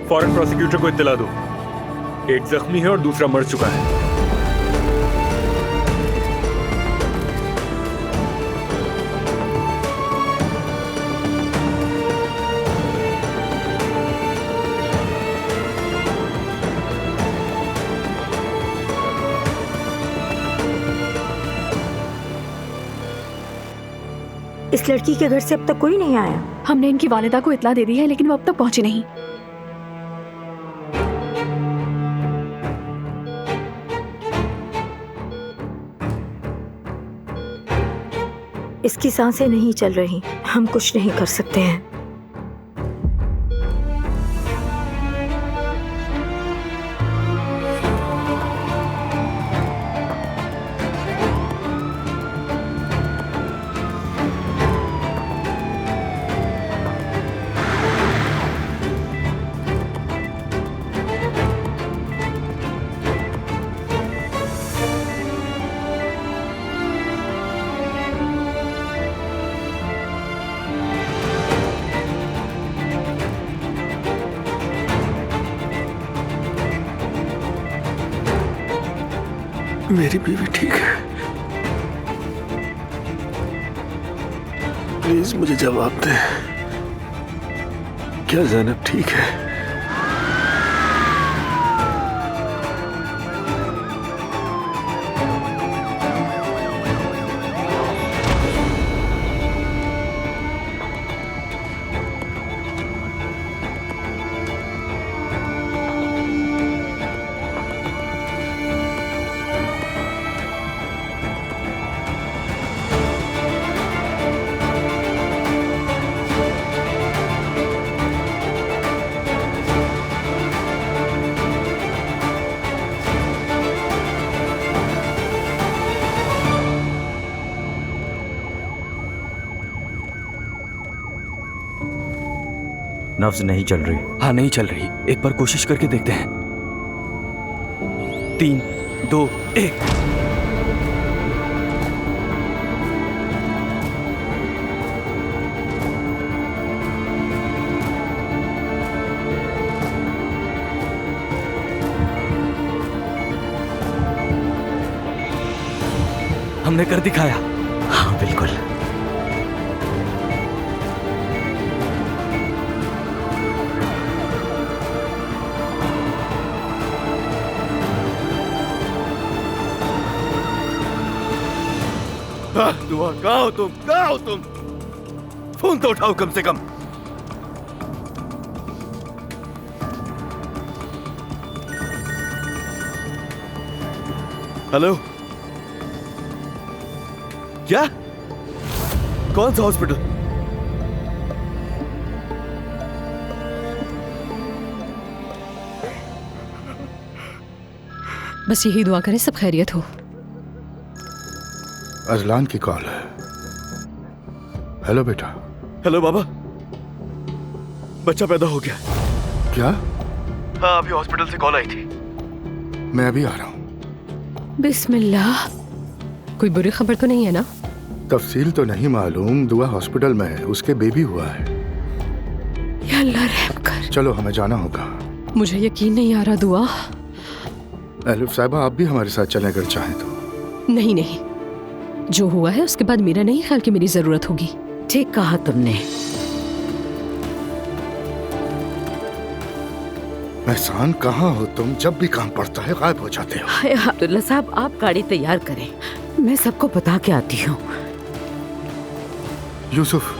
फौरन प्रोसिक्यूटर को इत्तला दो। एक जख्मी है और दूसरा मर चुका है। इस लड़की के घर से अब तक कोई नहीं आया। हमने इनकी वालिदा को इत्ला दे दी है, लेकिन वो अब तक पहुंची नहीं। इसकी सांसें नहीं चल रही, हम कुछ नहीं कर सकते हैं। मेरी बीवी ठीक है। प्लीज मुझे जवाब दे, क्या ज़ैनब ठीक है? नब्ज नहीं चल रही। हाँ नहीं चल रही, एक बार कोशिश करके देखते हैं। 3, 2, 1। हमने कर दिखाया। हाँ बिल्कुल। दुआ, कहाँ हो तुम? कहाँ हो तुम? फोन तो उठाओ कम से कम। हेलो, क्या? कौन सा हॉस्पिटल? बस यही दुआ करें सब खैरियत हो। अजलान की कॉल है। हेलो बेटा। हेलो बाबा, बच्चा पैदा हो गया। क्या? हाँ, अभी हॉस्पिटल से कॉल आई थी। मैं अभी आ रहा हूँ। बिस्मिल्लाह। कोई बुरी खबर तो नहीं है ना? तफसील तो नहीं मालूम, दुआ हॉस्पिटल में है, उसके बेबी हुआ है। या अल्लाह रहम कर। चलो हमें जाना होगा। मुझे यकीन नहीं आ रहा दुआ। एलिफ साहिबा, आप भी हमारे साथ चलें अगर चाहें तो। नहीं नहीं, जो हुआ है उसके बाद मेरा नहीं ख्याल कि मेरी जरूरत होगी। ठीक कहा तुमने। एहसान, कहाँ हो तुम? जब भी काम पड़ता है गायब हो जाते हो। हाय अब्दुल्ला साहब, आप गाड़ी तैयार करें, मैं सबको बता के आती हूँ। यूसुफ,